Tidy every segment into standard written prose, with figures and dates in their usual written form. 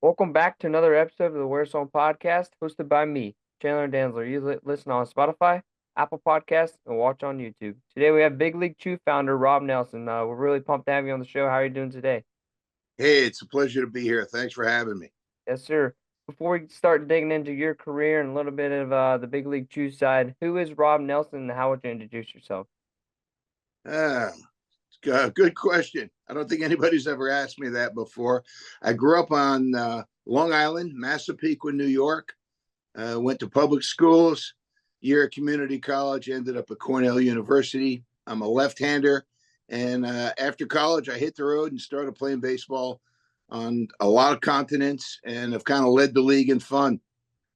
Welcome back to another episode of the Where Song Podcast, hosted by me, Chandler Danzler. You listen on Spotify, Apple Podcasts, and watch on YouTube. Today we have Big League Chew founder Rob Nelson. We're really pumped to have you on the show. How are you doing today? Hey, it's a pleasure to be here. Thanks for having me. Yes, sir. Before we start digging into your career and a little bit of the Big League Chew side, who is Rob Nelson and how would you introduce yourself? Ah, good question. I don't think anybody's ever asked me that before. I grew up on Long Island, Massapequa, New York. Went to public schools, year at community college, ended up at Cornell University. I'm a left-hander. And after college, I hit the road and started playing baseball on a lot of continents and have kind of led the league in fun.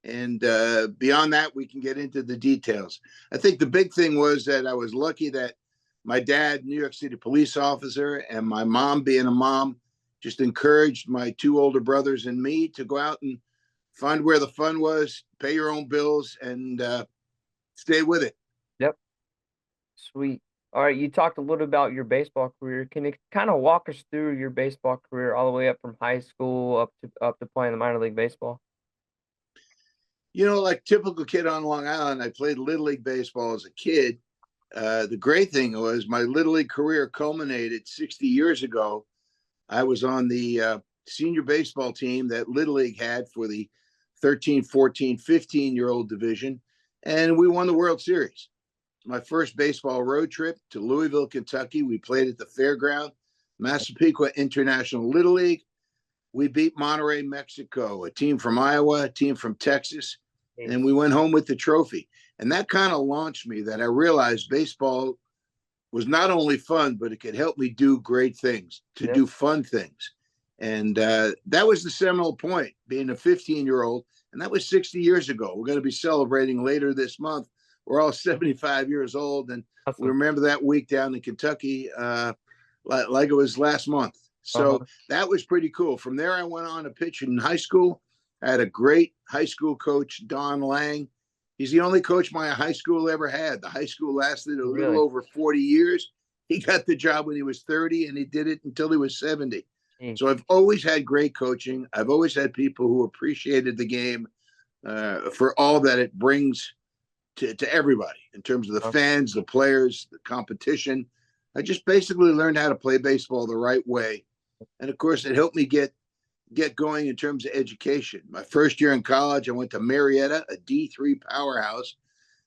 And beyond that, we can get into the details. I think the big thing was that I was lucky that my dad, New York City police officer, and my mom, being a mom, just encouraged my two older brothers and me to go out and find where the fun was, pay your own bills, and stay with it. Yep. Sweet. All right, you talked a little about your baseball career. Can you kind of walk us through your baseball career all the way up from high school up to playing the minor league baseball? Like typical kid on Long Island, I played Little League baseball as a kid. The great thing was my Little League career culminated 60 years ago. I was on the senior baseball team that Little League had for the 13, 14, 15-year-old division, and we won the World Series. My first baseball road trip to Louisville, Kentucky. We played at the fairground, Massapequa International Little League. We beat Monterrey, Mexico, a team from Iowa, a team from Texas, and we went home with the trophy. And that kind of launched me that I realized baseball was not only fun, but it could help me do great things, to do fun things. And that was the seminal point, being a 15-year-old. And that was 60 years ago. We're going to be celebrating later this month. We're all 75 years old. And Awesome. we remember that week down in Kentucky like it was last month. So that was pretty cool. From there, I went on to pitch in high school. I had a great high school coach, Don Lang. He's the only coach my high school ever had. The high school lasted a little over 40 years. He got the job when he was 30, and he did it until he was 70. So I've always had great coaching. I've always had people who appreciated the game for all that it brings to everybody in terms of the fans, the players, the competition. I just basically learned how to play baseball the right way. And, of course, it helped me get going in terms of education. My first year in college, I went to Marietta, a D3 powerhouse.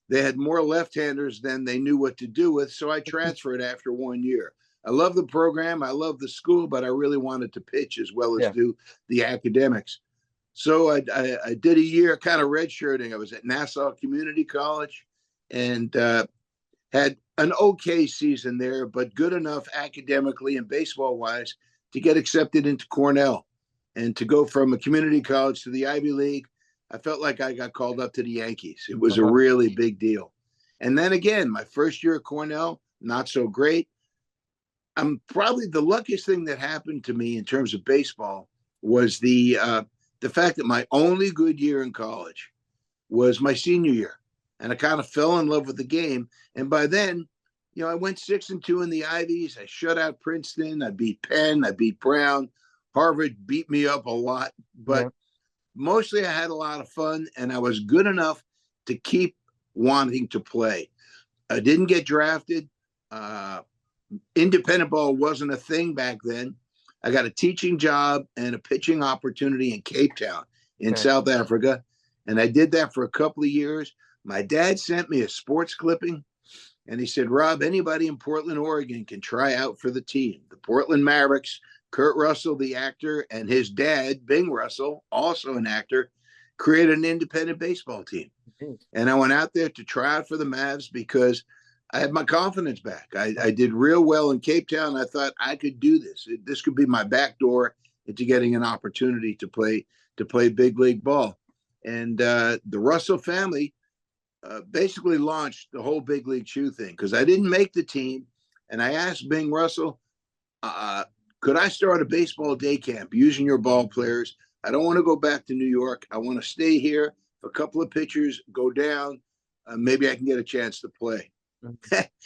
They had more left-handers than they knew what to do with, so I transferred after 1 year. I love the program, I love the school, but I really wanted to pitch as well as do the academics. So I did a year kind of redshirting. I was at Nassau Community College and had an okay season there, but good enough academically and baseball-wise to get accepted into Cornell. And to go from a community college to the Ivy League, I felt like I got called up to the Yankees. It was a really big deal. And then again, my first year at Cornell, not so great. I'm probably the luckiest thing that happened to me in terms of baseball was the fact that my only good year in college was my senior year. And I kind of fell in love with the game. And by then, I went 6-2 in the Ivies. I shut out Princeton. I beat Penn. I beat Brown. Harvard beat me up a lot, but mostly I had a lot of fun, and I was good enough to keep wanting to play. I didn't get drafted. Independent ball wasn't a thing back then. I got a teaching job and a pitching opportunity in Cape Town in South Africa, and I did that for a couple of years. My dad sent me a sports clipping, and he said, Rob, anybody in Portland, Oregon can try out for the team. The Portland Mavericks, Kurt Russell, the actor, and his dad, Bing Russell, also an actor, created an independent baseball team. And I went out there to try out for the Mavs because I had my confidence back. I did real well in Cape Town. I thought I could do this. This could be my back door into getting an opportunity to play big league ball. And the Russell family basically launched the whole big league chew thing because I didn't make the team. And I asked Bing Russell, could I start a baseball day camp using your ball players? I don't want to go back to New York. I want to stay here for a couple of pitchers, go down. Maybe I can get a chance to play.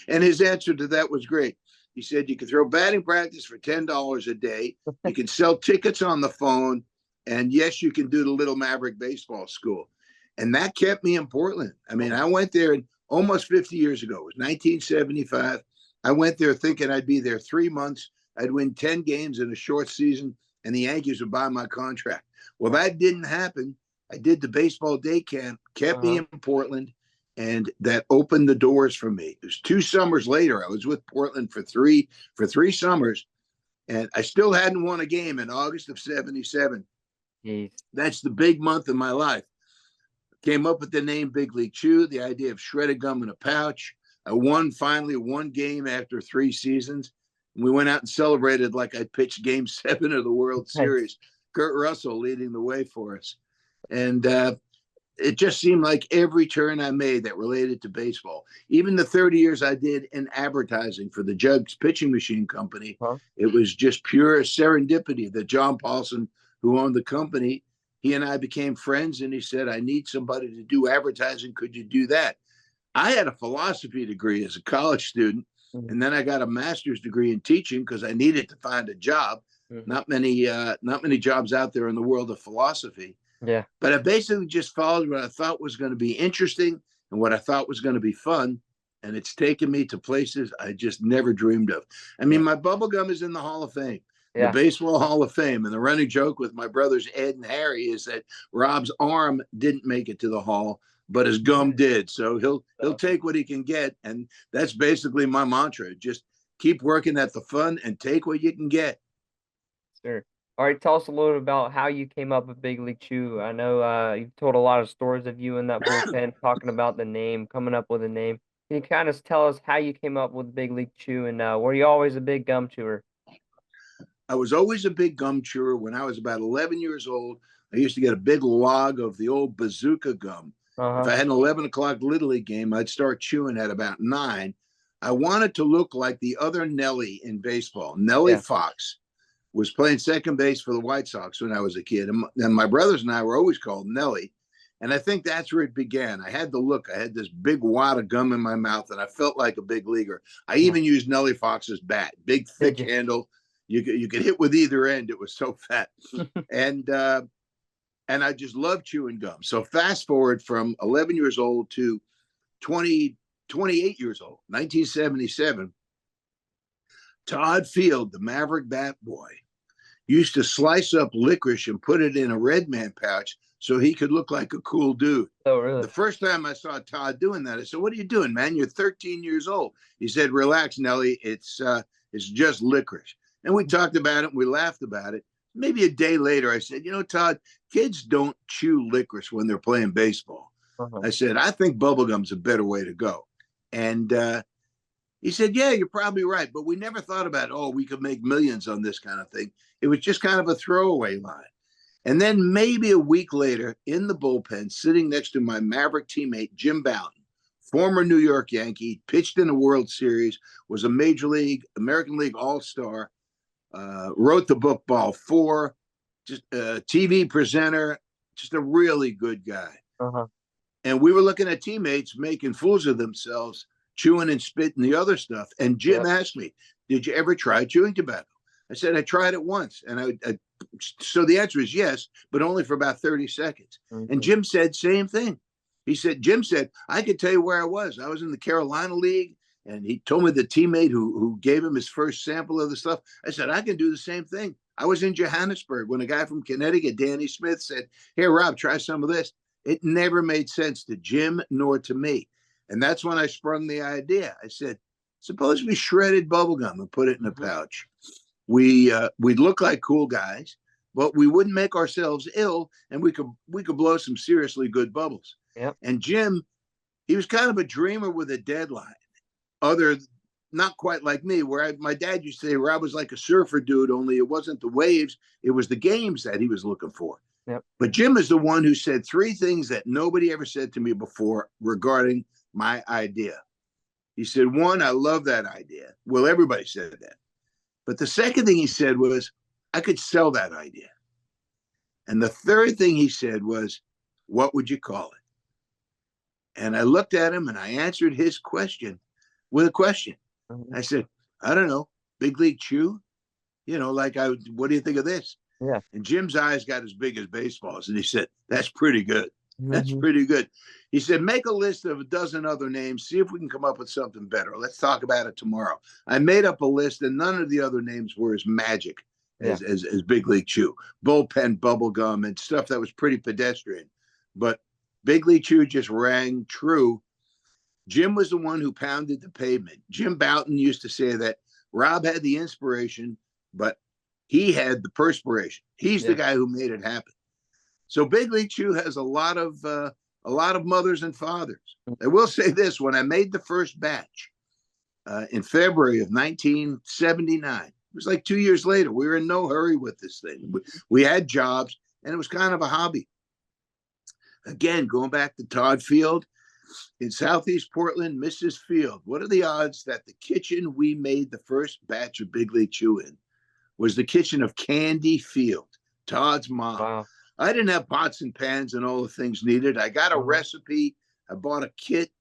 And his answer to that was great. He said, you can throw batting practice for $10 a day. You can sell tickets on the phone. And yes, you can do the Little Maverick Baseball School. And that kept me in Portland. I mean, I went there almost 50 years ago. It was 1975. I went there thinking I'd be there 3 months. I'd win 10 games in a short season, and the Yankees would buy my contract. Well, that didn't happen. I did the baseball day camp, kept me in Portland, and that opened the doors for me. It was 2 summers later. I was with Portland for three summers, and I still hadn't won a game in August of 77. Jeez. That's the big month of my life. Came up with the name Big League Chew, the idea of shredded gum in a pouch. I won finally one game after 3 seasons. And we went out and celebrated like I pitched game 7 of the World Series. Kurt Russell leading the way for us. And it just seemed like every turn I made that related to baseball, even the 30 years I did in advertising for the Jugs Pitching Machine Company, it was just pure serendipity that John Paulson, who owned the company, he and I became friends, and he said, I need somebody to do advertising. Could you do that? I had a philosophy degree as a college student, and then I got a master's degree in teaching because I needed to find a job. Not many jobs out there in the world of philosophy. Yeah. But I basically just followed what I thought was going to be interesting and what I thought was going to be fun. And it's taken me to places I just never dreamed of. I mean, my bubble gum is in the Hall of Fame. The Baseball Hall of Fame. And the running joke with my brothers Ed and Harry is that Rob's arm didn't make it to the Hall, but his gum did. So he'll take what he can get. And that's basically my mantra. Just keep working at the fun and take what you can get. Sure. All right, tell us a little bit about how you came up with Big League Chew. I know you've told a lot of stories of you in that bullpen, talking about the name, coming up with a name. Can you kind of tell us how you came up with Big League Chew, and were you always a big gum chewer? I was always a big gum chewer. When I was about 11 years old, I used to get a big log of the old bazooka gum. If I had an 11 o'clock Little League game, I'd start chewing at about 9. I wanted to look like the other Nelly in baseball. Nelly Fox was playing second base for the White Sox when I was a kid. And my brothers and I were always called Nelly. And I think that's where it began. I had the look. I had this big wad of gum in my mouth, and I felt like a big leaguer. I even used Nelly Fox's bat, big, thick handle. You could hit with either end. It was so fat. And I just loved chewing gum. So fast forward from 11 years old to 28 years old, 1977, Todd Field, the Maverick bat boy, used to slice up licorice and put it in a Red Man pouch so he could look like a cool dude. Oh, really? The first time I saw Todd doing that, I said, what are you doing, man? You're 13 years old. He said, relax, Nelly. It's just licorice. And we talked about it. And we laughed about it. Maybe a day later, I said, Todd, kids don't chew licorice when they're playing baseball. I said, I think bubblegum's a better way to go. And he said, yeah, you're probably right. But we never thought about, we could make millions on this kind of thing. It was just kind of a throwaway line. And then maybe a week later, in the bullpen, sitting next to my Maverick teammate, Jim Bouton, former New York Yankee, pitched in the World Series, was a Major League, American League All-Star, wrote the book Ball 4, just a TV presenter, just a really good guy. And we were looking at teammates making fools of themselves, chewing and spitting the other stuff. And Jim asked me, did you ever try chewing tobacco? I said, I tried it once. And so the answer is yes, but only for about 30 seconds. And Jim said, same thing. Jim said, I could tell you where I was. I was in the Carolina League. And he told me the teammate who gave him his first sample of the stuff. I said, I can do the same thing. I was in Johannesburg when a guy from Connecticut, Danny Smith, said, here, Rob, try some of this. It never made sense to Jim nor to me. And that's when I sprung the idea. I said, suppose we shredded bubblegum and put it in a pouch. We'd look like cool guys, but we wouldn't make ourselves ill, and we could blow some seriously good bubbles. And Jim, he was kind of a dreamer with a deadline. Not quite like me, where my dad used to say Rob was like a surfer dude, only it wasn't the waves, it was the games that he was looking for. But Jim is the one who said 3 things that nobody ever said to me before regarding my idea. He said, 1, I love that idea. Well, everybody said that. But the second thing he said was, I could sell that idea. And the third thing he said was, what would you call it? And I looked at him and I answered his question with a question. I said, I don't know, Big League Chew? What do you think of this? Yeah. And Jim's eyes got as big as baseballs. And he said, that's pretty good. That's Hmm. pretty good. He said, make a list of a dozen other names. See if we can come up with something better. Let's talk about it tomorrow. I made up a list, and none of the other names were as magic Yeah. as Big League Chew. Bullpen, bubblegum, and stuff that was pretty pedestrian. But Big League Chew just rang true. Jim was the one who pounded the pavement. Jim Bouton used to say that Rob had the inspiration, but he had the perspiration. He's the Yeah. guy who made it happen. So Big League Chew has a lot of mothers and fathers. I will say this: when I made the first batch in February of 1979, it was like 2 years later. We were in no hurry with this thing. We had jobs, and it was kind of a hobby. Again, going back to Todd Field in Southeast Portland, Mrs. Field. What are the odds that the kitchen we made the first batch of Big League Chew in was the kitchen of Candy Field, Todd's mom? Wow. I didn't have pots and pans and all the things needed. I got a Uh-huh. recipe, I bought a kit,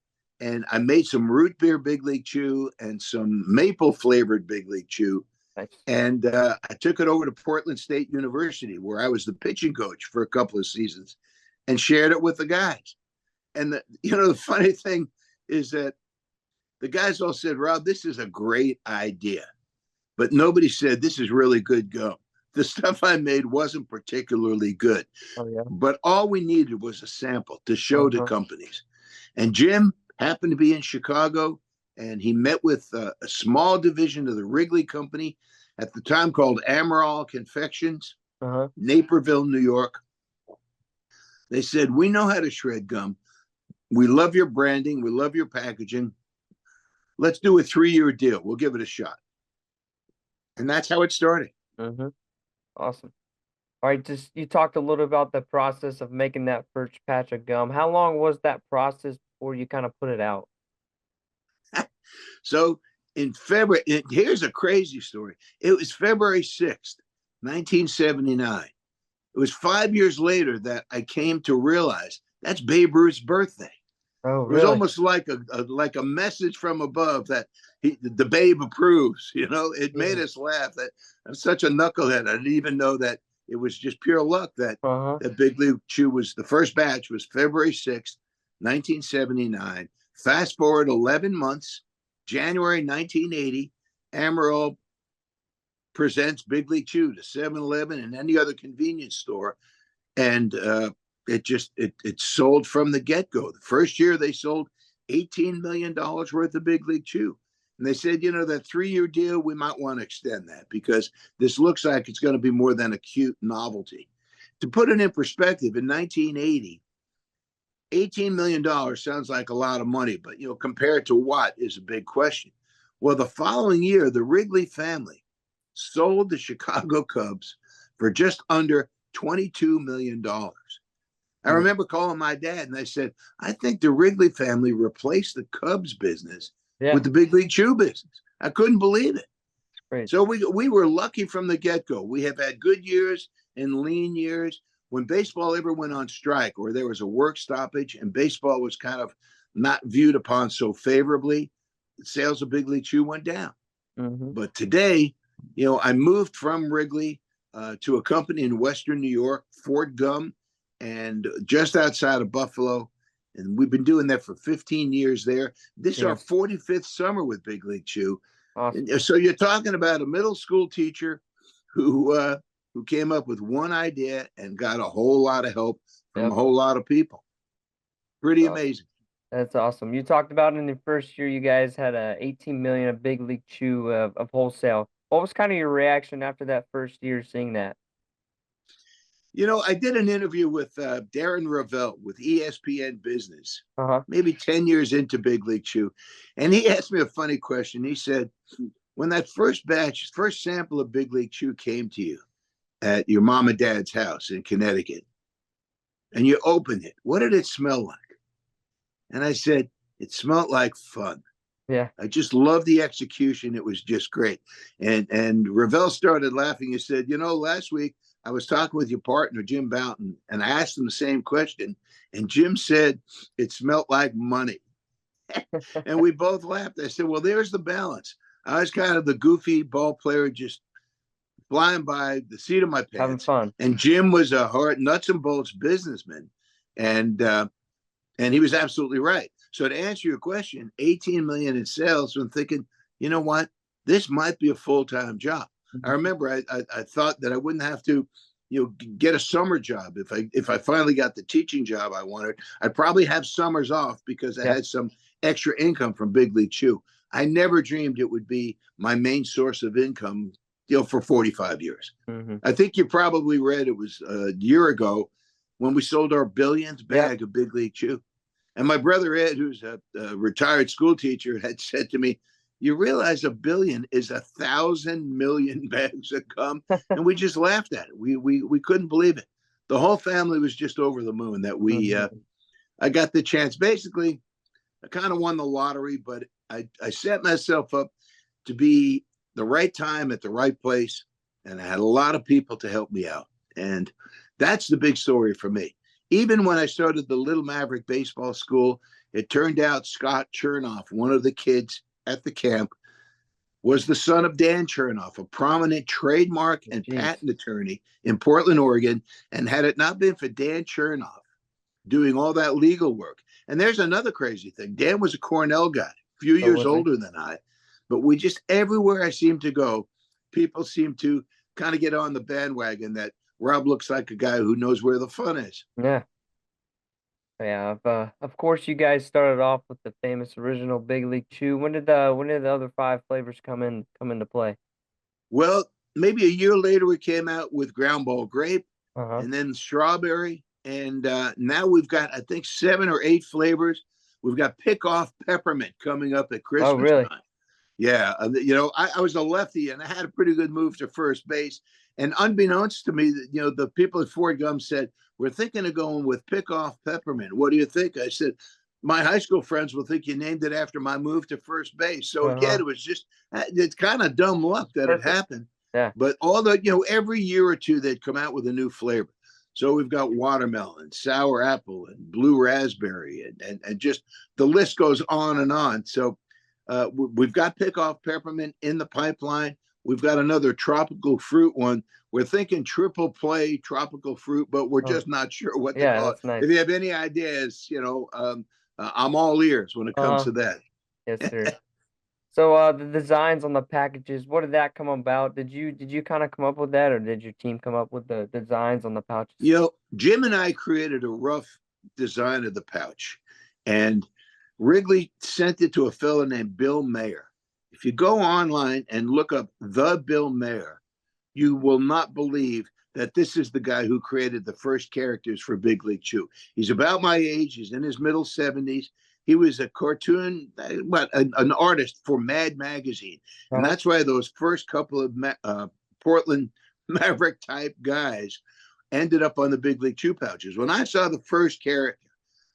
and I made some root beer Big League Chew and some maple flavored Big League Chew. Nice. And I took it over to Portland State University, where I was the pitching coach for a couple of seasons, and shared it with the guys. And the funny thing is that the guys all said, Rob, this is a great idea. But nobody said, this is really good gum. The stuff I made wasn't particularly good. Oh yeah. But all we needed was a sample to show to Uh-huh. companies. And Jim happened to be in Chicago, and he met with a small division of the Wrigley Company at the time called Amaral Confections, Uh-huh. Naperville, New York. They said, we know how to shred gum. We love your branding. We love your packaging. Let's do a 3-year deal. We'll give it a shot. And that's how it started. Mm-hmm. Awesome. All right, just you talked a little about the process of making that first patch of gum. How long was that process before you kind of put it out? So in February, here's a crazy story. It was February 6th, 1979. It was 5 years later that I came to realize that's Babe Ruth's birthday. Oh, It was really? almost like a message from above that the Babe approves. It made Yeah. us laugh. That I'm such a knucklehead. I didn't even know that it was just pure luck that Uh-huh. that Big League Chew was the first batch was February 6th, 1979. Fast forward 11 months, January 1980, Amarillo presents Big League Chew to 7-Eleven and any other convenience store, and it sold from the get-go. The first year they sold $18 million worth of Big League Chew. And they said, that 3-year deal, we might want to extend that because this looks like it's going to be more than a cute novelty. To put it in perspective, in 1980, $18 million sounds like a lot of money, but compared to what is a big question. Well, the following year, the Wrigley family sold the Chicago Cubs for just under $22 million. I Mm. remember calling my dad and I said, I think the Wrigley family replaced the Cubs business Yeah, with the Big League Chew business. I couldn't believe it. great. So we were lucky from the get-go. We have had good years and lean years. When baseball ever went on strike or there was a work stoppage and baseball was kind of not viewed upon so favorably, sales of Big League Chew went down. Mm-hmm. But today, I moved from Wrigley to a company in Western New York, Fort Gum, and just outside of Buffalo. And we've been doing that for 15 years there. This is our Yeah, 45th summer with Big League Chew. awesome. And so you're talking about a middle school teacher who came up with one idea and got a whole lot of help from a Yep, whole lot of people. Pretty awesome. amazing. That's awesome. You talked about in the first year you guys had 18 million of Big League Chew of wholesale. What was kind of your reaction after that first year seeing that? I did an interview with Darren Ravel with ESPN Business, Uh-huh. maybe 10 years into Big League Chew. And he asked me a funny question. He said, when that first sample of Big League Chew came to you at your mom and dad's house in Connecticut, and you opened it, what did it smell like? And I said, it smelled like fun. Yeah. I just loved the execution. It was just great. And Ravel started laughing. He said, last week I was talking with your partner, Jim Bouton, and I asked him the same question. And Jim said it smelled like money. And we both laughed. I said, well, there's the balance. I was kind of the goofy ball player, just flying by the seat of my Having pants. fun. And Jim was a hard nuts and bolts businessman, and he was absolutely right. So to answer your question, 18 million in sales. I'm thinking, you know what, this might be a full-time job. I Mhm. remember I thought that I wouldn't have to, get a summer job if I finally got the teaching job I wanted. I'd probably have summers off because I Yeah. had some extra income from Big League Chew. I never dreamed it would be my main source of income, for 45 years. Hmm. I think you probably read it was a year ago when we sold our billionth Yep. bag of Big League Chew. And my brother Ed, who's a retired school teacher, had said to me, "You realize a billion is 1,000,000,000 bags of gum?" And we just laughed at it. We couldn't believe it. The whole family was just over the moon that Hmm. I got the chance. Basically, I kind of won the lottery, but I set myself up to be the right time at the right place, and I had a lot of people to help me out. And that's the big story for me. Even when I started the Little Maverick Baseball School, it turned out Scott Chernoff, one of the kids at the camp, was the son of Dan Chernoff, a prominent trademark and Jeez. patent attorney in Portland, Oregon. And had it not been for Dan Chernoff doing all that legal work, and there's another crazy thing, Dan was a Cornell guy, a few Oh, years was he? older than I, but we just, everywhere I seem to go, people seem to kind of get on the bandwagon that Rob looks like a guy who knows where the fun is. Yeah. Yeah. Of course, you guys started off with the famous original Big League Chew. When did the other five flavors come into play? Well, maybe a year later, we came out with ground ball grape Uh-huh. and then strawberry. And now we've got, I think, 7 or 8 flavors. We've got pick off peppermint coming up at Oh, Christmas really? time. Yeah, I was a lefty and I had a pretty good move to first base. And unbeknownst to me, the people at Ford Gum said, "We're thinking of going with pick off peppermint. What do you think?" I said, "My high school friends will think you named it after my move to first base." So again, Uh-huh. it was just, it's kind of dumb luck that it Perfect. happened. Yeah. But every year or two, they'd come out with a new flavor. So we've got watermelon, sour apple, and blue raspberry, and just the list goes on and on. So we've got pickoff peppermint in the pipeline. We've got another tropical fruit one. We're thinking triple play tropical fruit, but we're Oh, just not sure what to yeah, call it. that's nice. If you have any ideas, I'm all ears when it comes Uh-huh. to that. Yes, sir. So, the designs on the packages, what did that come about? Did you kind of come up with that, or did your team come up with the designs on the pouches? Jim and I created a rough design of the pouch, and Wrigley sent it to a fellow named Bill Mayer. If you go online and look up the Bill Mayer, you will not believe that this is the guy who created the first characters for Big League Chew. He's about my age. He's in his middle 70s. He was a cartoon, an artist for Mad Magazine. And Uh-huh. that's why those first couple of Portland Maverick type guys ended up on the Big League Chew pouches. When I saw the first character,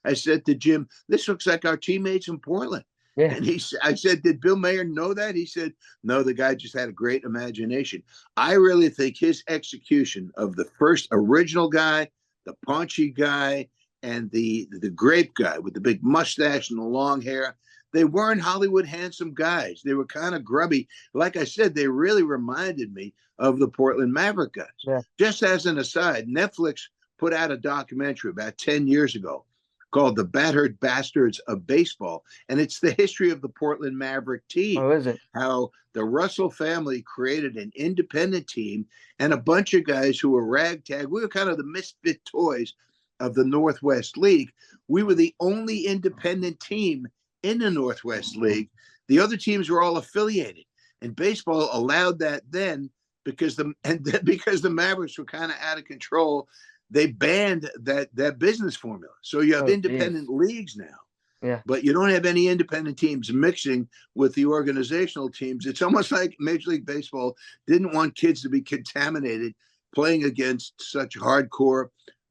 I said to Jim, "This looks like our teammates in Portland." Yeah. And I said, "Did Bill Mayer know that?" He said, "No, the guy just had a great imagination." I really think his execution of the first original guy, the paunchy guy, and the grape guy with the big mustache and the long hair, they weren't Hollywood handsome guys. They were kind of grubby. Like I said, they really reminded me of the Portland Maverick guys. Yeah. Just as an aside, Netflix put out a documentary about 10 years ago called The Battered Bastards of Baseball. And it's the history of the Portland Maverick team, Oh, is it? how the Russell family created an independent team and a bunch of guys who were ragtag. We were kind of the misfit toys of the Northwest League. We were the only independent team in the Northwest League. The other teams were all affiliated. And baseball allowed that then because the Mavericks were kind of out of control. They banned that business formula. So you have Oh, geez. independent leagues now, Yeah. but you don't have any independent teams mixing with the organizational teams. It's almost like Major League Baseball didn't want kids to be contaminated playing against such hardcore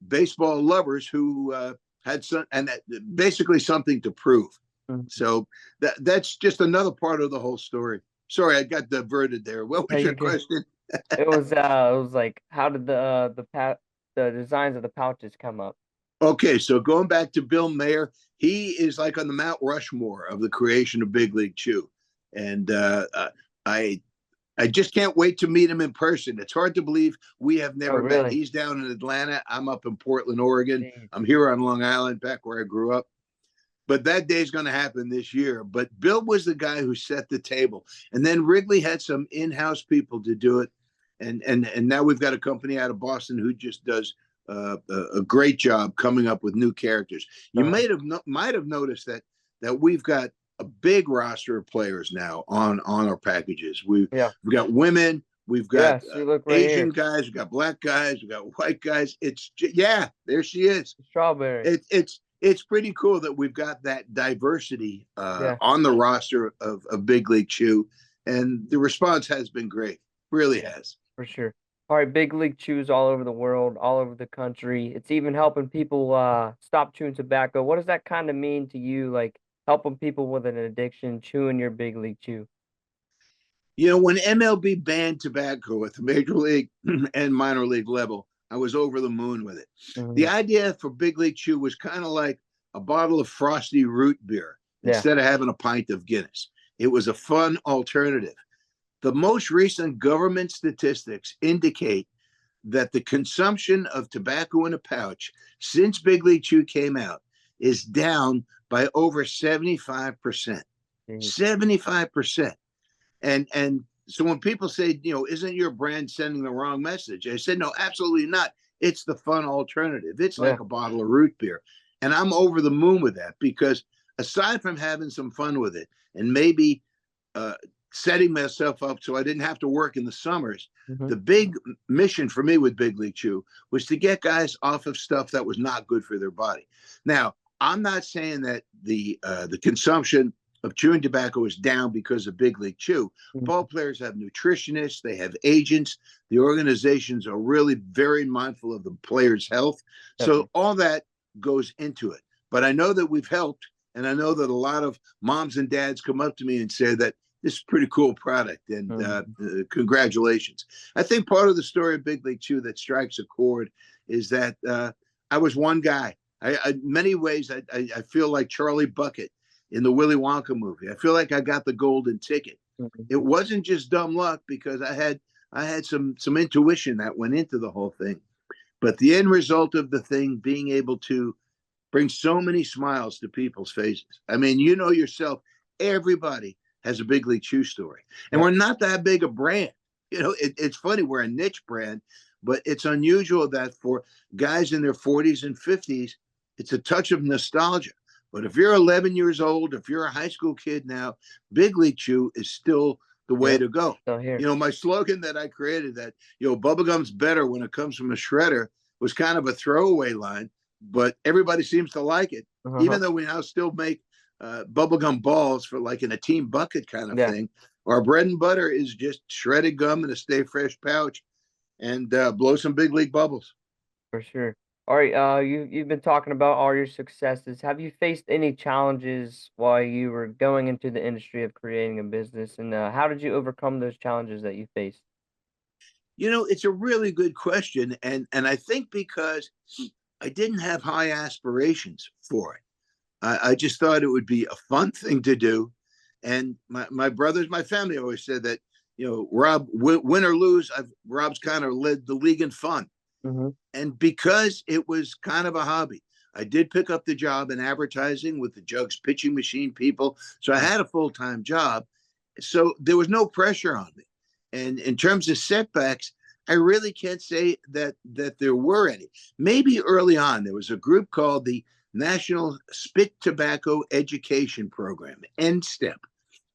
baseball lovers who had basically something to prove. Mhm. So that's just another part of the whole story. Sorry, I got diverted there. What Hey, was you're your good. question? It was like, how did the designs of the pouches come up? Okay, so going back to Bill Mayer, he is like on the Mount Rushmore of the creation of Big League Chew, and I I just can't wait to meet him in person. It's hard to believe we have Oh, never met. really? He's down in Atlanta. I'm up in Portland, Oregon. Jeez. I'm here on Long Island, back where I grew up. But that day is going to happen this year. But Bill was the guy who set the table. And then Wrigley had some in-house people to do it. And now we've got a company out of Boston who just does a great job coming up with new characters. You Uh, might have noticed that we've got a big roster of players now on our packages. yeah. We've got women, we've got Yes, you look right Asian here. guys, we've got black guys, we've got white guys. Yeah, there she is. Strawberry. It's pretty cool that we've got that diversity Yeah, on the roster of Big League Chew, and the response has been great. Really has. for sure. All right, big league chews all over the world, all over the country. It's even helping people stop chewing tobacco. What does that kind of mean to you? Like helping people with an addiction, chewing your big league chew. When MLB banned tobacco at the major league and minor league level, I was over the moon with it. The Hmm. idea for Big League Chew was kind of like a bottle of frosty root beer Yeah. instead of having a pint of Guinness. It was a fun alternative. The most recent government statistics indicate that the consumption of tobacco in a pouch since Big League Chew came out is down by over 75%. Jeez. 75%. And so when people say, isn't your brand sending the wrong message? I said, no, absolutely not. It's the fun alternative. It's Yeah. like a bottle of root beer. And I'm over the moon with that because aside from having some fun with it and maybe uh, setting myself up so I didn't have to work in the summers, Hmm. the big mission for me with Big League Chew was to get guys off of stuff that was not good for their body. Now, I'm not saying that the consumption of chewing tobacco is down because of Big League Chew. Ball players have nutritionists, they have agents. The organizations are really very mindful of the players' health. Definitely. So all that goes into it. But I know that we've helped, and I know that a lot of moms and dads come up to me and say that this is a pretty cool product, and congratulations. I think part of the story of Big League Chew that strikes a chord is that I was one guy. Many ways, I feel like Charlie Bucket in the Willy Wonka movie. I feel like I got the golden ticket. Mhm. It wasn't just dumb luck because I had some intuition that went into the whole thing. But the end result of the thing being able to bring so many smiles to people's faces. I mean, yourself, everybody has a Big League Chew story. And Yep. we're not that big a brand. It's funny, we're a niche brand, but it's unusual that for guys in their 40s and 50s, it's a touch of nostalgia. But if you're 11 years old, if you're a high school kid now, Big League Chew is still the way Yep. to go. Still here. My slogan that I created that, bubblegum's better when it comes from a shredder was kind of a throwaway line, but everybody seems to like it, Uh-huh. even though we now still make bubblegum balls for like in a team bucket kind of Yeah, thing. Our bread and butter is just shredded gum in a Stay Fresh pouch and blow some Big League bubbles. for sure. All right, you've been talking about all your successes. Have you faced any challenges while you were going into the industry of creating a business, and how did you overcome those challenges that you faced? It's a really good question, and I think because I didn't have high aspirations for it. I just thought it would be a fun thing to do. And my brothers, my family always said that, Rob, win or lose, Rob's kind of led the league in fun. Hmm. And because it was kind of a hobby, I did pick up the job in advertising with the Jugs pitching machine people. So I had a full-time job. So there was no pressure on me. And in terms of setbacks, I really can't say that there were any. Maybe early on, there was a group called the National Spit Tobacco Education Program, NSTEP,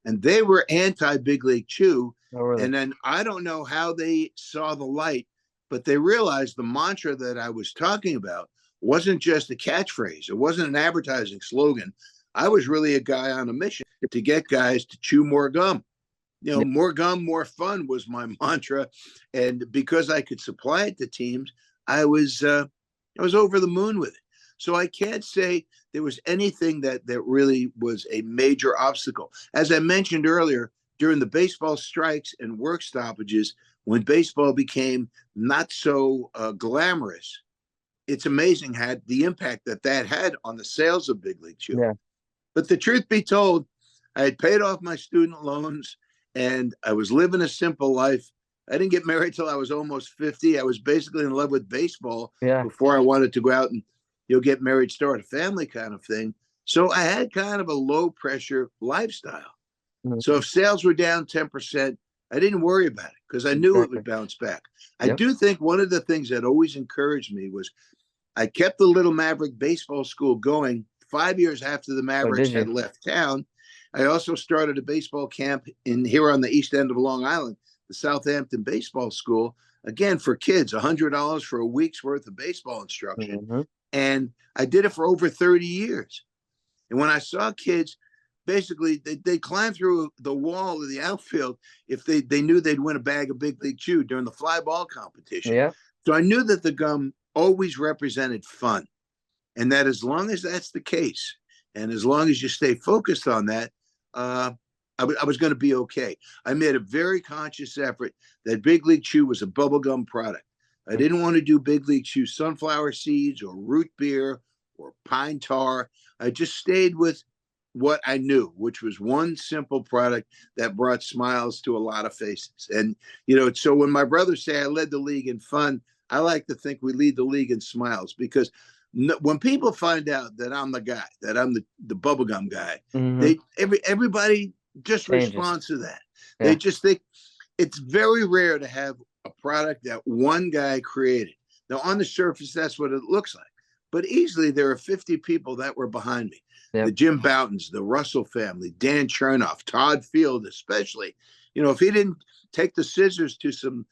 and they were anti Big League Chew. Oh, really? And then I don't know how they saw the light, but they realized the mantra that I was talking about wasn't just a catchphrase, it wasn't an advertising slogan. I was really a guy on a mission to get guys to chew more gum. Yeah. More gum, more fun was my mantra, and because I could supply it to teams, I was over the moon with it. So I can't say there was anything that really was a major obstacle. As I mentioned earlier, during the baseball strikes and work stoppages, when baseball became not so glamorous, it's amazing had the impact that had on the sales of Big League Chew. Yeah. But the truth be told, I had paid off my student loans and I was living a simple life. I didn't get married till I was almost 50. I was basically in love with baseball Yeah. before I wanted to go out and get married, start a family kind of thing. So I had kind of a low pressure lifestyle. So Mhm. if sales were down 10%, I didn't worry about it because I knew it would Exactly. bounce back. I Yep. do think one of the things that always encouraged me was I kept the Little Maverick baseball school going 5 years after the Oh, Mavericks did had you? left town. I also started a baseball camp in here on the east end of Long Island, the Southampton Baseball School, again for kids, $100 for a week's worth of baseball instruction. Hmm. And I did it for over 30 years. And when I saw kids, basically they climb through the wall of the outfield if they knew they'd win a bag of Big League Chew during the fly ball competition. Yeah. So I knew that the gum always represented fun, and that as long as that's the case, and as long as you stay focused on that, uh, I was going to be okay. I made a very conscious effort that Big League Chew was a bubblegum product. I didn't want to do Big League Chew sunflower seeds or root beer or pine tar. I just stayed with what I knew, which was one simple product that brought smiles to a lot of faces. And, so when my brothers say I led the league in fun, I like to think we lead the league in smiles because when people find out that I'm the guy, that I'm the bubblegum guy, Hmm. everybody just Changes. responds to that. They Yeah. just think it's very rare to have a product that one guy created. Now, on the surface, that's what it looks like. But easily there are 50 people that were behind me. The Yep. Jim Boutons, the Russell family, Dan Chernoff, Todd Field, especially. If he didn't take the scissors to some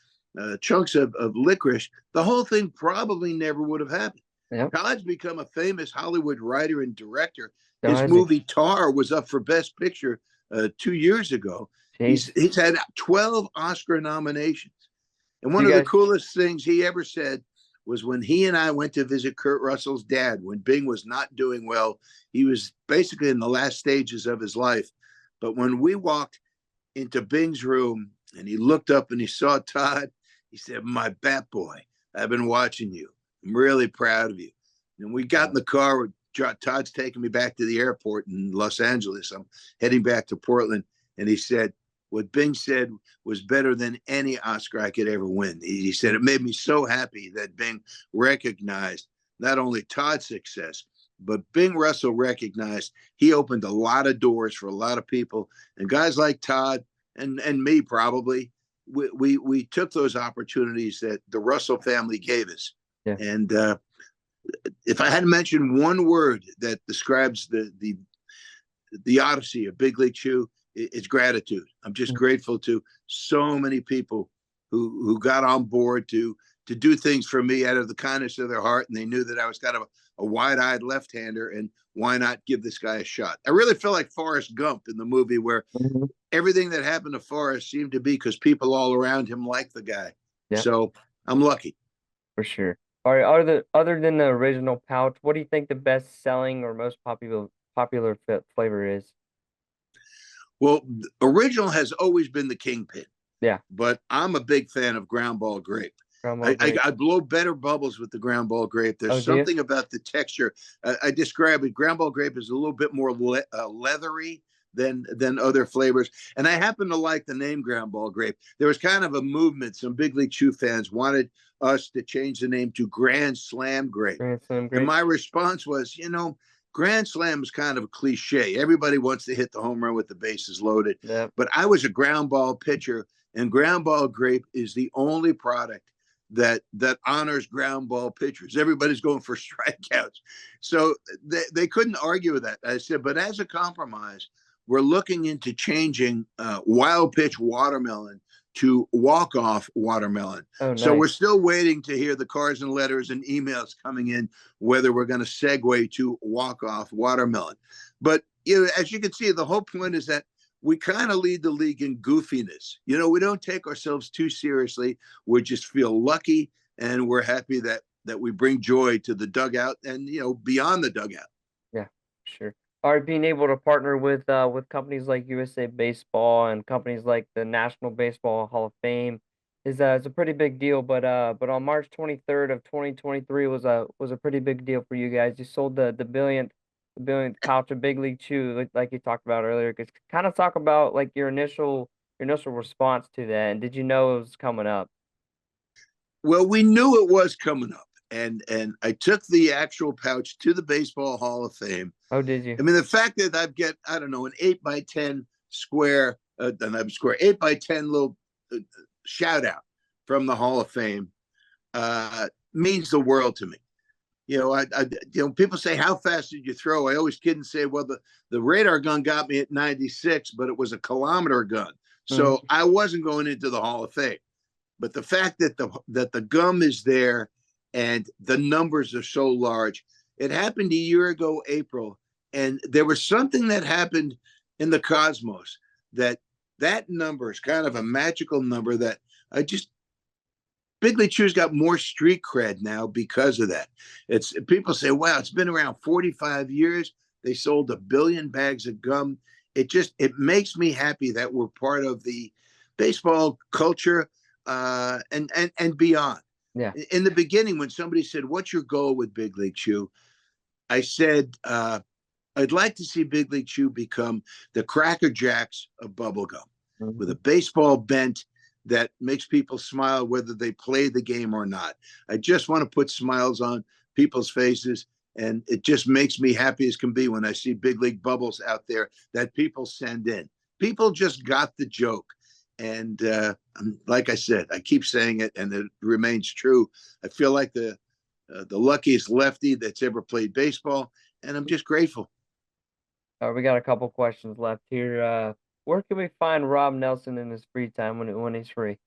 chunks of licorice, the whole thing probably never would have happened. Yep. Todd's become a famous Hollywood writer and director. Oh, His has he? movie Tar was up for Best Picture 2 years ago. He's Jeez. he's had 12 Oscar nominations. And Do one you of the guys? coolest things he ever said was when he and I went to visit Kurt Russell's dad when Bing was not doing well. He was basically in the last stages of his life. But when we walked into Bing's room and he looked up and he saw Todd, he said, "My bat boy, I've been watching you. I'm really proud of you." And we got in the car. Todd's taking me back to the airport in Los Angeles. I'm heading back to Portland. And he said, what Bing said was better than any Oscar I could ever win. He said, it made me so happy that Bing recognized not only Todd's success, but Bing Russell recognized he opened a lot of doors for a lot of people. And guys like Todd and me probably, we took those opportunities that the Russell family gave us. Yeah. And if I had to mention one word that describes the odyssey of Big League Chew, it's gratitude. I'm just grateful to so many people who got on board to do things for me out of the kindness of their heart, and they knew that I was kind of a wide-eyed left-hander, and why not give this guy a shot? I really feel like Forrest Gump in the movie, where Hmm. everything that happened to Forrest seemed to be because people all around him liked the guy. Yeah. So I'm lucky. For sure. All right. Other than the original pouch, what do you think the best selling or most popular flavor is? Well, original has always been the kingpin, Yeah. but I'm a big fan of ground ball grape. Ground ball I, I, grape. I blow better bubbles with the ground ball grape. There's Oh, do you? something about the texture. I describe it. Ground ball grape is a little bit more leathery than other flavors. And I happen to like the name ground ball grape. There was kind of a movement. Some Big League Chew fans wanted us to change the name to Grand Slam grape. Grand Slam And grape. my response was, Grand Slam is kind of a cliche. Everybody wants to hit the home run with the bases loaded. Yeah. But I was a ground ball pitcher, and ground ball grape is the only product that honors ground ball pitchers. Everybody's going for strikeouts. So they couldn't argue with that. I said, but as a compromise, we're looking into changing wild pitch watermelon to walk off watermelon. Oh, So we're nice. still waiting to hear the cards and letters and emails coming in whether we're going to segue to walk off watermelon. But as you can see, the whole point is that we kind of lead the league in goofiness. We don't take ourselves too seriously. We just feel lucky, and we're happy that we bring joy to the dugout and beyond the dugout. Yeah, sure. All right, being able to partner with companies like USA Baseball and companies like the National Baseball Hall of Fame is a pretty big deal. But on March 23rd of 2023 was a pretty big deal for you guys. You sold the billionth pouch of Big League Chew, like you talked about earlier. Cause kind of talk about like your initial your initial response to that? And did you know it was coming up? Well, we knew it was coming up, and I took the actual pouch to the Baseball Hall of Fame. Oh, did you? I mean, the fact that I've get, I don't know, an 8x10 square, square 8x10 little shout out from the Hall of Fame means the world to me. People say, how fast did you throw? I always kid and say, well, the radar gun got me at 96, but it was a kilometer gun. So Mhm. I wasn't going into the Hall of Fame. But the fact that the gum is there and the numbers are so large, it happened a year ago, April, and there was something that happened in the cosmos that number is kind of a magical number that I just Big League Chew's got more street cred now because of that. It's people say, wow, it's been around 45 years. They sold 1 billion bags of gum. It makes me happy that we're part of the baseball culture and beyond. Yeah. In the beginning, when somebody said, "What's your goal with Big League Chew?" I said, "I'd like to see Big League Chew become the Cracker Jacks of bubblegum, with a Mhm. baseball bent that makes people smile whether they play the game or not. I just want to put smiles on people's faces, and it just makes me happy as can be when I see big league bubbles out there that people send in. People just got the joke." And like I said, I keep saying it, and it remains true. I feel like the luckiest lefty that's ever played baseball, and I'm just grateful. We got a couple questions left here. Where can we find Rob Nelson in his free time when he's free?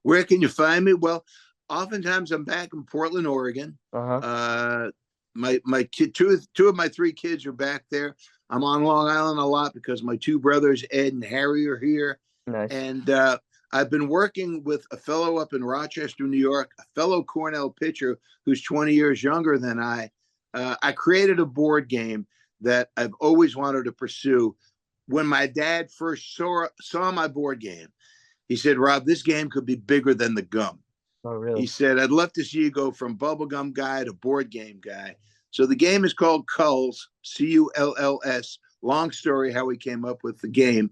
Where can you find me? Well, oftentimes I'm back in Portland, Oregon. Uh-huh. Uh, my kid, two of my three kids are back there. I'm on Long Island a lot because my two brothers, Ed and Harry, are here, Nice. and I've been working with a fellow up in Rochester, New York, a fellow Cornell pitcher who's 20 years younger than I. I created a board game that I've always wanted to pursue. When my dad first saw my board game, he said, "Rob, this game could be bigger than the gum." Oh, He really? said, "I'd love to see you go from bubblegum guy to board game guy." So the game is called Culls, Culls. Long story how we came up with the game,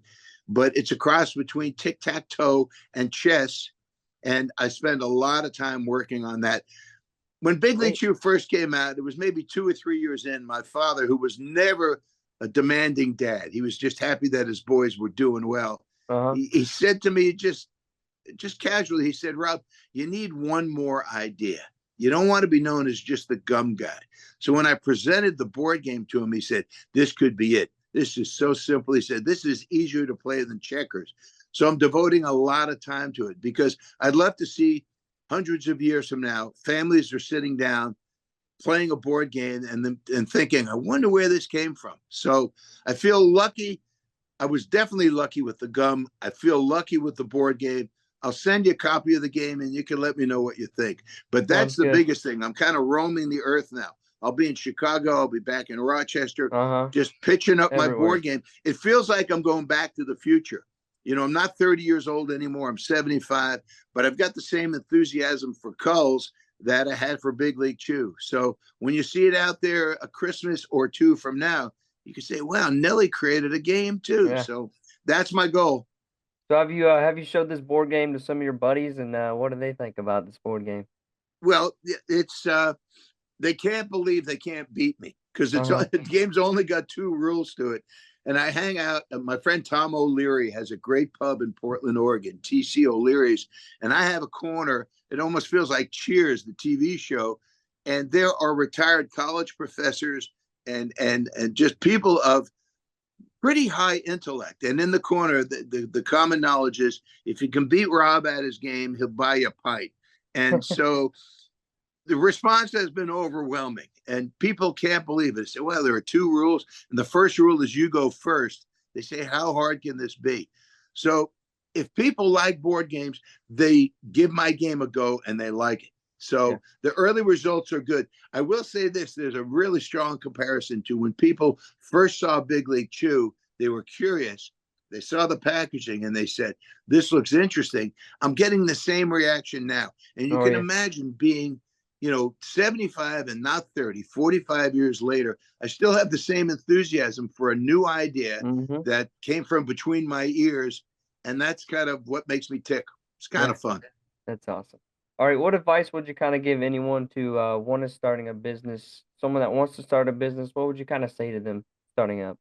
but it's a cross between tic tac toe and chess. And I spend a lot of time working on that. When Big League Great. Chew first came out, it was maybe 2 or 3 years in. My father, who was never a demanding dad, he was just happy that his boys were doing well. Uh-huh. He said to me, just casually, he said, "Rob, you need one more idea. You don't want to be known as just the gum guy." So when I presented the board game to him, he said, "This could be it. This is so simple." He said, "This is easier to play than checkers." So I'm devoting a lot of time to it because I'd love to see hundreds of years from now, families are sitting down playing a board game and thinking, "I wonder where this came from." So I feel lucky. I was definitely lucky with the gum. I feel lucky with the board game. I'll send you a copy of the game and you can let me know what you think. But Sounds that's the good. biggest thing. I'm kind of roaming the earth now. I'll be in Chicago. I'll be back in Rochester, Uh-huh. just pitching up my Everywhere. board game. It feels like I'm going back to the future. I'm not 30 years old anymore. I'm 75, but I've got the same enthusiasm for Culls that I had for Big League Chew. So when you see it out there a Christmas or two from now, you can say, "Wow, Nelly created a game too." Yeah. So that's my goal. So have you showed this board game to some of your buddies, and what do they think about this board game? Well, it's they can't believe they can't beat me because Uh-huh. the game's only got two rules to it. And I hang out. My friend Tom O'Leary has a great pub in Portland, Oregon, TC O'Leary's, and I have a corner. It almost feels like Cheers, the TV show, and there are retired college professors and just people of pretty high intellect. And in the corner, the common knowledge is if you can beat Rob at his game, he'll buy you a pint. And so the response has been overwhelming, and people can't believe it. They say, "Well, there are two rules, and the first rule is you go first." They say, "How hard can this be?" So if people like board games, they give my game a go and they like it. Yeah. So the early results are good. I will say this: there's a really strong comparison to when people first saw Big League Chew. They were curious. They saw the packaging and they said, "This looks interesting." I'm getting the same reaction now. And you Oh, can yeah. imagine being 75 and not 30, 45 years later, I still have the same enthusiasm for a new idea Mm-hmm. that came from between my ears. And that's kind of what makes me tick. It's kind Yeah, of fun. that's awesome. All right, what advice would you kind of give anyone to one is starting a business, someone that wants to start a business? What would you kind of say to them starting up?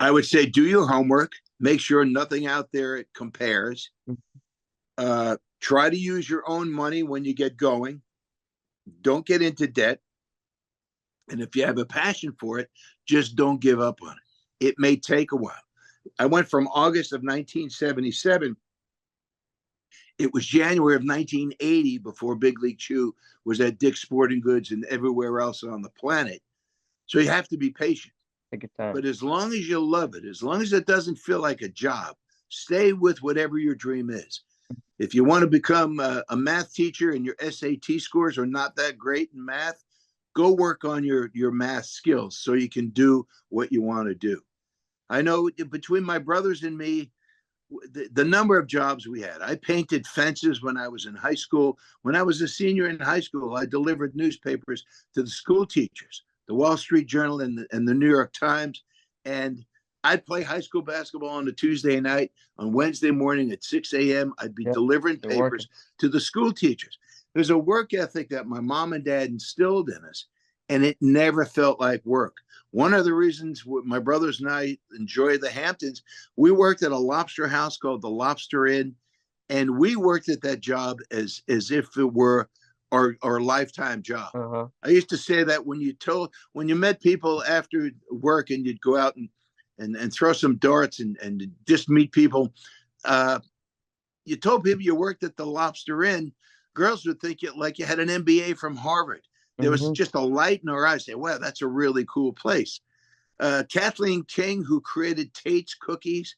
I would say do your homework, make sure nothing out there compares. Try to use your own money when you get going. Don't get into debt. And if you have a passion for it, just don't give up on it. It may take a while. I went from August of 1977. It was January of 1980 before Big League Chew was at Dick's Sporting Goods and everywhere else on the planet. So you have to be patient. Take your time. But as long as you love it, as long as it doesn't feel like a job, stay with whatever your dream is. If you want to become a math teacher and your SAT scores are not that great in math, go work on your math skills so you can do what you want to do. I know between my brothers and me, the number of jobs we had. I painted fences when I was in high school. When I was a senior in high school, I delivered newspapers to the school teachers, the Wall Street Journal and the New York Times. And I'd play high school basketball on a Tuesday night. On Wednesday morning at 6 a.m., I'd be delivering papers to the school teachers. There's a work ethic that my mom and dad instilled in us, and it never felt like work. One of the reasons my brothers and I enjoy the Hamptons, we worked at a lobster house called the Lobster Inn, and we worked at that job as if it were our lifetime job. I used to say that when you met people after work and you'd go out and throw some darts and just meet people, you told people you worked at the Lobster Inn, girls would think you had an MBA from Harvard. There was just a light in our eyes. Say, wow, that's a really cool place. Kathleen King, who created Tate's Cookies,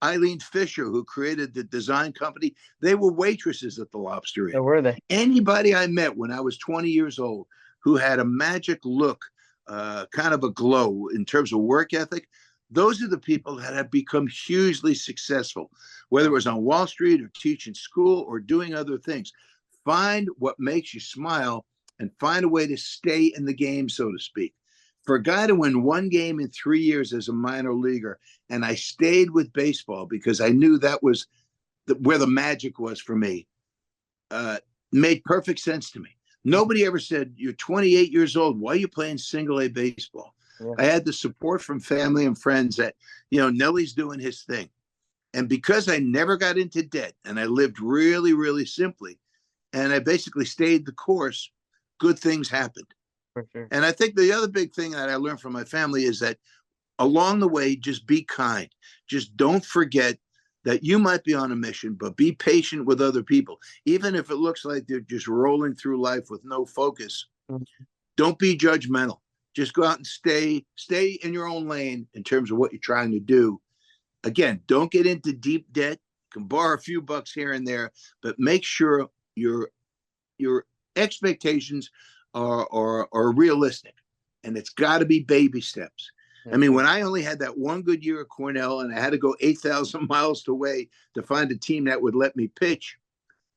Eileen Fisher, who created the design company, they were waitresses at the Lobster Inn. Oh, were they? Anybody I met when I was 20 years old who had a magic look, kind of a glow in terms of work ethic, those are the people that have become hugely successful, whether it was on Wall Street or teaching school or doing other things. Find what makes you smile and find a way to stay in the game, so to speak. For a guy to win one game in 3 years as a minor leaguer, and I stayed with baseball because I knew that was where the magic was for me, made perfect sense to me. Nobody ever said, you're 28 years old, why are you playing single A baseball? Yeah. I had the support from family and friends that, Nellie's doing his thing. And because I never got into debt and I lived really, really simply, and I basically stayed the course, good things happened. For sure. And I think the other big thing that I learned from my family is that along the way, just be kind. Just don't forget that you might be on a mission, but be patient with other people. Even if it looks like they're just rolling through life with no focus, don't be judgmental. Just go out and stay in your own lane in terms of what you're trying to do. Again, don't get into deep debt. You can borrow a few bucks here and there, but make sure your expectations are realistic, and it's got to be baby steps. I mean, when I only had that one good year at Cornell and I had to go 8,000 miles away to find a team that would let me pitch,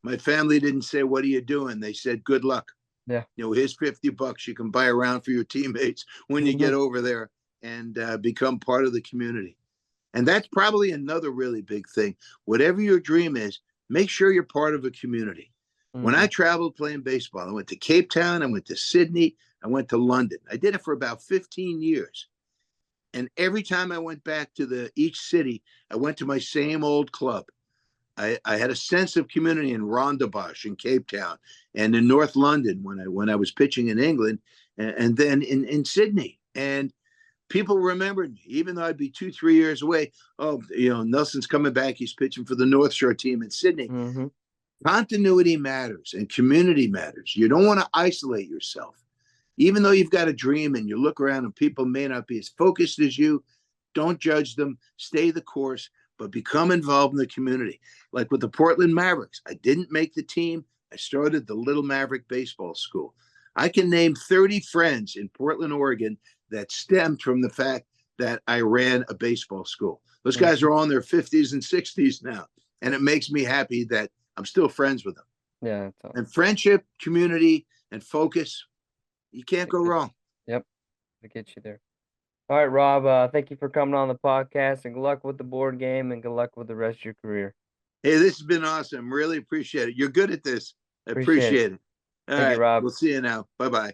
my family didn't say, what are you doing? They said, good luck. Yeah. Here's $50 you can buy around for your teammates when you get over there and become part of the community. And that's probably another really big thing. Whatever your dream is, make sure you're part of a community. When I traveled playing baseball, I went to Cape Town, I went to Sydney, I went to London. I did it for about 15 years. And every time I went back to each city, I went to my same old club. I had a sense of community in Rondebosch in Cape Town and in North London when I was pitching in England, and then in Sydney. And people remembered me, even though I'd be 2-3 years away. Oh, Nelson's coming back. He's pitching for the North Shore team in Sydney. Continuity matters and community matters. You don't want to isolate yourself. Even though you've got a dream and you look around and people may not be as focused as you, don't judge them. Stay the course, but become involved in the community. Like with the Portland Mavericks, I didn't make the team. I started the Little Maverick Baseball School. I can name 30 friends in Portland, Oregon that stemmed from the fact that I ran a baseball school. Those guys are all in their 50s and 60s now, and it makes me happy that I'm still friends with them. Yeah. That's awesome. And friendship, community, and focus, you can't go wrong. Yep. I get you there. All right, Rob. Thank you for coming on the podcast, and good luck with the board game, and good luck with the rest of your career. Hey, this has been awesome. Really appreciate it. You're good at this. I Appreciate it. appreciate it. All Thank you, right. Rob. We'll see you now. Bye bye.